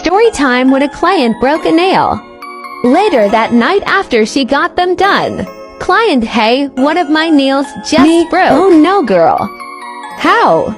Story time when a client broke a nail. Later that night after she got them done. Client, hey, one of my nails just broke. Oh no, girl. How?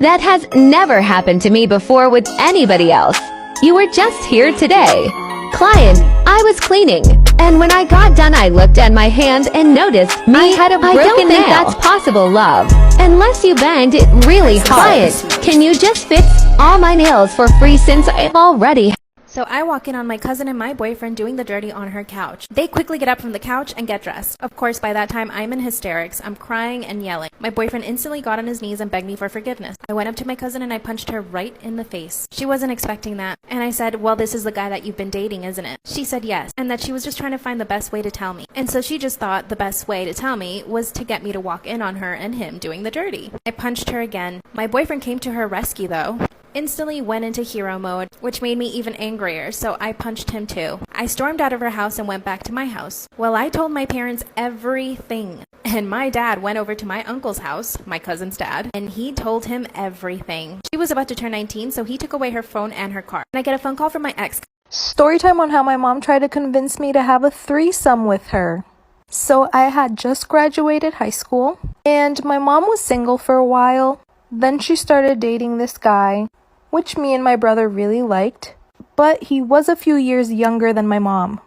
That has never happened to me before with anybody else. You were just here today. Client, I was cleaning, and when I got done I looked at my hand and noticed I had a broken nail. I don't think that's possible, love. Unless you banged it really hard. Client, can you just fix all my nails for free since I've already... So I walk in on my cousin and my boyfriend doing the dirty on her couch. They quickly get up from the couch and get dressed. Of course, by that time, I'm in hysterics. I'm crying and yelling. My boyfriend instantly got on his knees and begged me for forgiveness. I went up to my cousin and I punched her right in the face. She wasn't expecting that. And I said, well, this is the guy that you've been dating, isn't it? She said yes, and that she was just trying to find the best way to tell me. And so she just thought the best way to tell me was to get me to walk in on her and him doing the dirty. I punched her again. My boyfriend came to her rescue though. Instantly went into hero mode, which made me even angrier, so I punched him too. I stormed out of her house and went back to my house. Well, I told my parents everything. And my dad went over to my uncle's house, my cousin's dad, and he told him everything. She was about to turn 19, so he took away her phone and her car. And I get a phone call from my ex. Story time on how my mom tried to convince me to have a threesome with her. So I had just graduated high school, and my mom was single for a while. Then she started dating this guy, which me and my brother really liked, but he was a few years younger than my mom.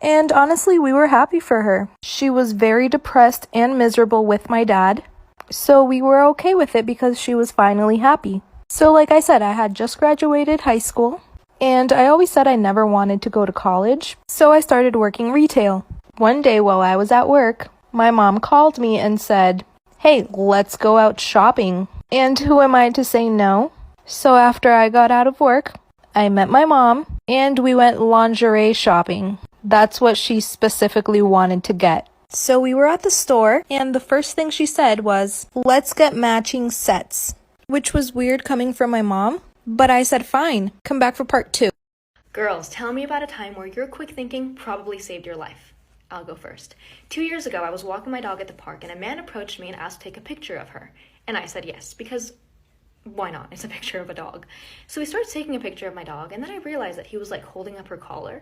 And honestly, we were happy for her. She was very depressed and miserable with my dad, so we were okay with it because she was finally happy. So like I said, I had just graduated high school, and I always said I never wanted to go to college, so I started working retail. One day while I was at work, my mom called me and said, "Hey, let's go out shopping." And who am I to say no? So after I got out of work, I met my mom and we went lingerie shopping. That's what she specifically wanted to get. So we were at the store and the first thing she said was, "Let's get matching sets," which was weird coming from my mom, but I said, "Fine, come back for part 2. Girls, tell me about a time where your quick thinking probably saved your life. I'll go first. 2 years ago, I was walking my dog at the park and a man approached me and asked to take a picture of her. And I said yes, because why not? It's a picture of a dog. So he starts taking a picture of my dog, and then I realized that he was like holding up her collar,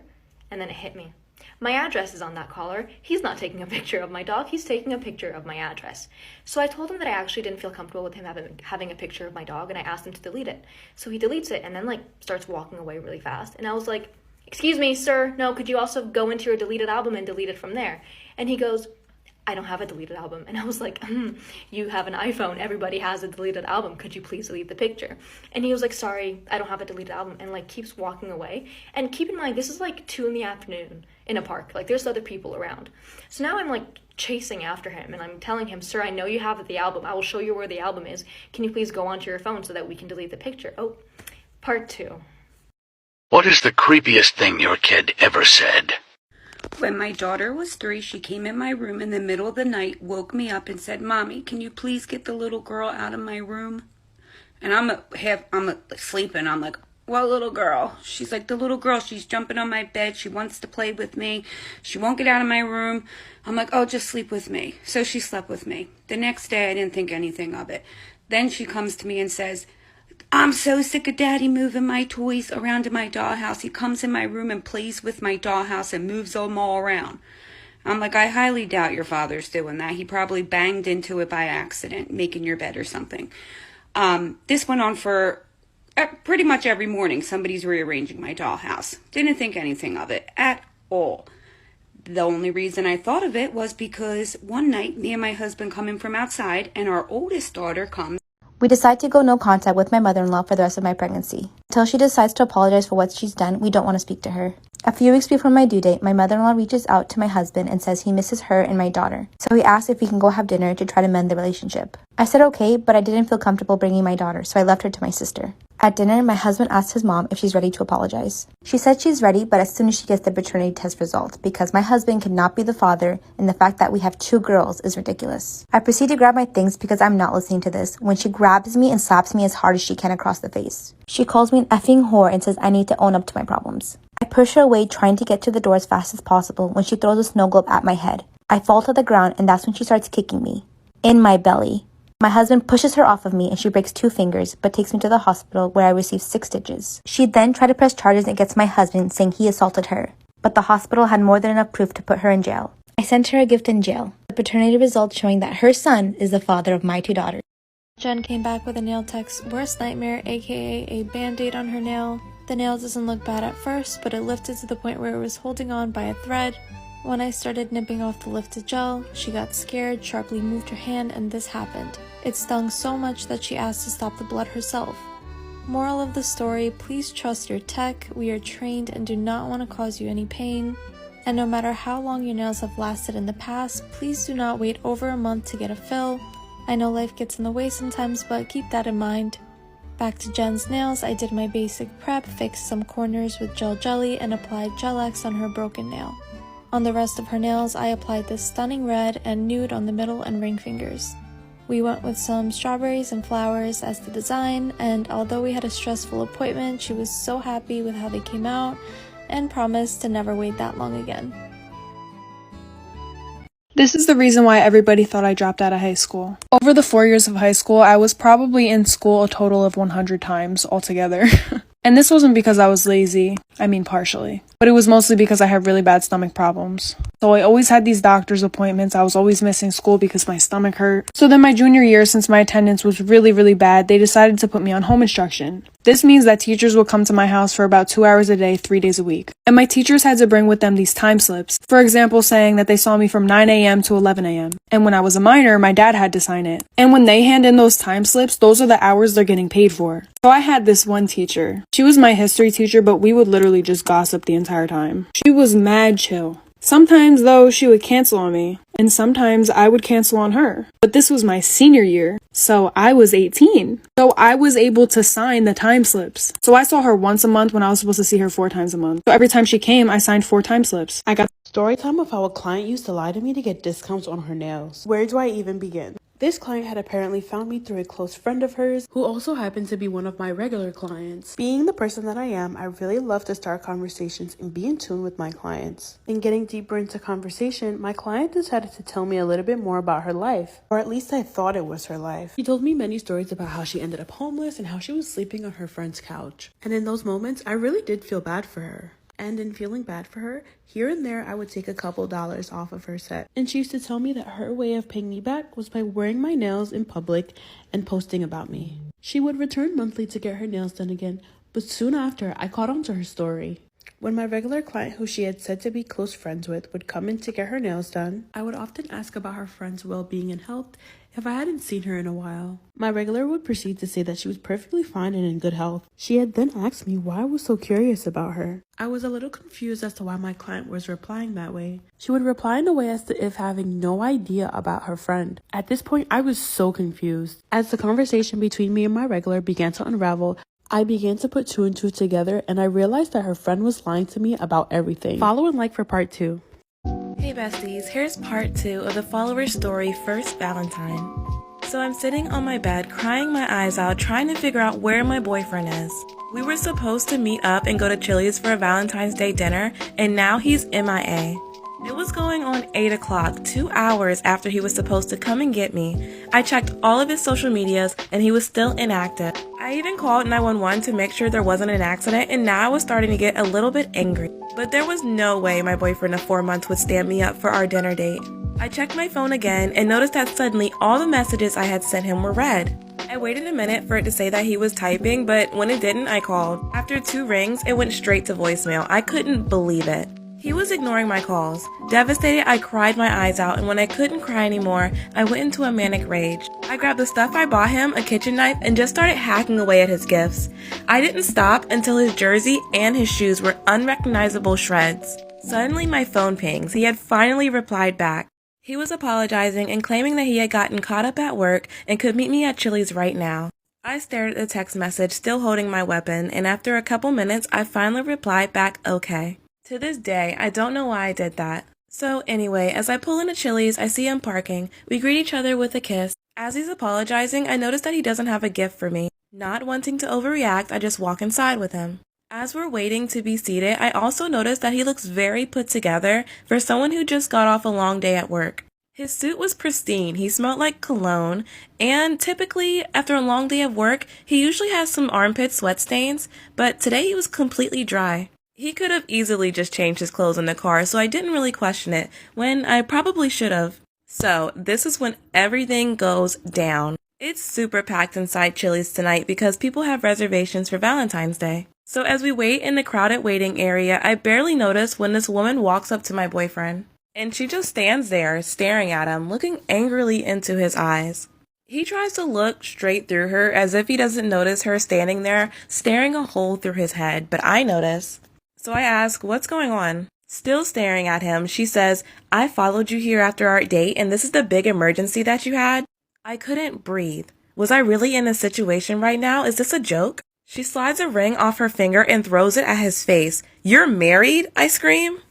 and then it hit me. My address is on that collar. He's not taking a picture of my dog, he's taking a picture of my address. So I told him that I actually didn't feel comfortable with him having a picture of my dog, and I asked him to delete it. So he deletes it and then like starts walking away really fast. And I was like, "Excuse me, sir, no, could you also go into your deleted album and delete it from there?" And he goes, "I don't have a deleted album." And I was like, "You have an iPhone, everybody has a deleted album, could you please delete the picture?" And he was like, "Sorry, I don't have a deleted album," and like keeps walking away. And keep in mind, this is like 2 PM in a park, like there's other people around. So now I'm like chasing after him and I'm telling him, "Sir, I know you have the album, I will show you where the album is, can you please go onto your phone so that we can delete the picture?" Oh, part 2. What is the creepiest thing your kid ever said? When my daughter was 3, she came in my room in the middle of the night, woke me up and said, "Mommy, can you please get the little girl out of my room?" And I'm sleeping. I'm like, "What little girl?" She's like, "The little girl, she's jumping on my bed. She wants to play with me. She won't get out of my room." I'm like, "Oh, just sleep with me." So she slept with me. The next day, I didn't think anything of it. Then she comes to me and says, "I'm so sick of Daddy moving my toys around in my dollhouse. He comes in my room and plays with my dollhouse and moves them all around." I'm like, "I highly doubt your father's doing that. He probably banged into it by accident, making your bed or something." This went on for pretty much every morning. Somebody's rearranging my dollhouse. Didn't think anything of it at all. The only reason I thought of it was because one night, me and my husband come in from outside and our oldest daughter comes. We decide to go no contact with my mother-in-law for the rest of my pregnancy. Until she decides to apologize for what she's done, we don't want to speak to her. A few weeks before my due date, my mother-in-law reaches out to my husband and says he misses her and my daughter. So he asks if we can go have dinner to try to mend the relationship. I said okay, but I didn't feel comfortable bringing my daughter, so I left her to my sister. At dinner, my husband asked his mom if she's ready to apologize. She said she's ready, but as soon as she gets the paternity test results, because my husband cannot be the father, and the fact that we have 2 girls is ridiculous. I proceed to grab my things because I'm not listening to this, when she grabs me and slaps me as hard as she can across the face. She calls me an effing whore and says I need to own up to my problems. I push her away, trying to get to the door as fast as possible, when she throws a snow globe at my head. I fall to the ground, and that's when she starts kicking me. In my belly. My husband pushes her off of me and she breaks 2 fingers, but takes me to the hospital where I receive 6 stitches. She then tried to press charges against my husband saying he assaulted her, but the hospital had more than enough proof to put her in jail. I sent her a gift in jail, the paternity results showing that her son is the father of my 2 daughters. Jen came back with a nail tech's worst nightmare, aka a band-aid on her nail. The nail doesn't look bad at first, but it lifted to the point where it was holding on by a thread. When I started nipping off the lifted gel, she got scared, sharply moved her hand, and this happened. It stung so much that she asked to stop the blood herself. Moral of the story, please trust your tech. We are trained and do not want to cause you any pain. And no matter how long your nails have lasted in the past, please do not wait over a month to get a fill. I know life gets in the way sometimes, but keep that in mind. Back to Jen's nails, I did my basic prep, fixed some corners with gel jelly, and applied Gel-X on her broken nail. On the rest of her nails, I applied this stunning red and nude on the middle and ring fingers. We went with some strawberries and flowers as the design, and although we had a stressful appointment, she was so happy with how they came out and promised to never wait that long again. This is the reason why everybody thought I dropped out of high school. Over the 4 years of high school, I was probably in school a total of 100 times altogether. And this wasn't because I was lazy, I mean partially, but it was mostly because I had really bad stomach problems. So I always had these doctor's appointments, I was always missing school because my stomach hurt. So then my junior year, since my attendance was really bad, they decided to put me on home instruction. This means that teachers will come to my house for about 2 hours a day, 3 days a week. And my teachers had to bring with them these time slips, for example saying that they saw me from 9 a.m. to 11 a.m. And when I was a minor, my dad had to sign it. And when they hand in those time slips, those are the hours they're getting paid for. So I had this one teacher. She was my history teacher, but we would literally just gossip the entire time. She was mad chill. Sometimes, though, she would cancel on me, and sometimes I would cancel on her. But this was my senior year, so I was 18. So I was able to sign the time slips. So I saw her once a month when I was supposed to see her 4 times a month. So every time she came, I signed 4 time slips. I got Story time of how a client used to lie to me to get discounts on her nails. Where do I even begin? This client had apparently found me through a close friend of hers who also happened to be one of my regular clients. Being the person that I am, I really love to start conversations and be in tune with my clients. In getting deeper into conversation, my client decided to tell me a little bit more about her life, or at least I thought it was her life. She told me many stories about how she ended up homeless and how she was sleeping on her friend's couch. And in those moments, I really did feel bad for her. And in feeling bad for her, here and there I would take a couple dollars off of her set. And she used to tell me that her way of paying me back was by wearing my nails in public and posting about me. She would return monthly to get her nails done again, but soon after I caught on to her story. When my regular client, who she had said to be close friends with, would come in to get her nails done, I would often ask about her friend's well-being and health if I hadn't seen her in a while. My regular would proceed to say that she was perfectly fine and in good health. She had then asked me why I was so curious about her. I was a little confused as to why my client was replying that way. She would reply in a way as to if having no idea about her friend. At this point, I was so confused. As the conversation between me and my regular began to unravel, I began to put 2 and 2 together, and I realized that her friend was lying to me about everything. Follow and like for part 2. Hey besties, here's part 2 of the follower's story, First Valentine. So I'm sitting on my bed crying my eyes out trying to figure out where my boyfriend is. We were supposed to meet up and go to Chili's for a Valentine's Day dinner, and now he's MIA. It was going on 8 o'clock, 2 hours after he was supposed to come and get me. I checked all of his social medias and he was still inactive. I even called 911 to make sure there wasn't an accident, and now I was starting to get a little bit angry. But there was no way my boyfriend of 4 months would stand me up for our dinner date. I checked my phone again and noticed that suddenly all the messages I had sent him were read. I waited a minute for it to say that he was typing, but when it didn't, I called. After 2 rings, it went straight to voicemail. I couldn't believe it. He was ignoring my calls. Devastated, I cried my eyes out, and when I couldn't cry anymore, I went into a manic rage. I grabbed the stuff I bought him, a kitchen knife, and just started hacking away at his gifts. I didn't stop until his jersey and his shoes were unrecognizable shreds. Suddenly my phone pings. He had finally replied back. He was apologizing and claiming that he had gotten caught up at work and could meet me at Chili's right now. I stared at the text message, still holding my weapon, and after a couple minutes, I finally replied back, okay. To this day, I don't know why I did that. So anyway, as I pull into Chili's, I see him parking. We greet each other with a kiss. As he's apologizing, I notice that he doesn't have a gift for me. Not wanting to overreact, I just walk inside with him. As we're waiting to be seated, I also notice that he looks very put together for someone who just got off a long day at work. His suit was pristine, he smelled like cologne, and typically, after a long day of work, he usually has some armpit sweat stains, but today he was completely dry. He could have easily just changed his clothes in the car, so I didn't really question it, when I probably should have. So, this is when everything goes down. It's super packed inside Chili's tonight because people have reservations for Valentine's Day. So as we wait in the crowded waiting area, I barely notice when this woman walks up to my boyfriend. And she just stands there, staring at him, looking angrily into his eyes. He tries to look straight through her as if he doesn't notice her standing there, staring a hole through his head, but I notice. So I ask, what's going on? Still staring at him, she says, I followed you here after our date and this is the big emergency that you had? I couldn't breathe. Was I really in a situation right now? Is this a joke? She slides a ring off her finger and throws it at his face. You're married? I scream.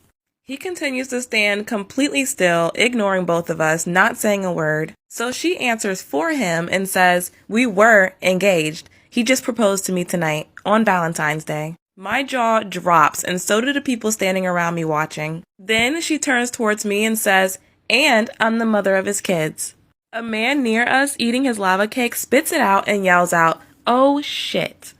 He continues to stand completely still, ignoring both of us, not saying a word. So she answers for him and says, we were engaged. He just proposed to me tonight, on Valentine's Day. My jaw drops, and so do the people standing around me watching. Then she turns towards me and says, and I'm the mother of his kids. A man near us eating his lava cake spits it out and yells out, oh shit.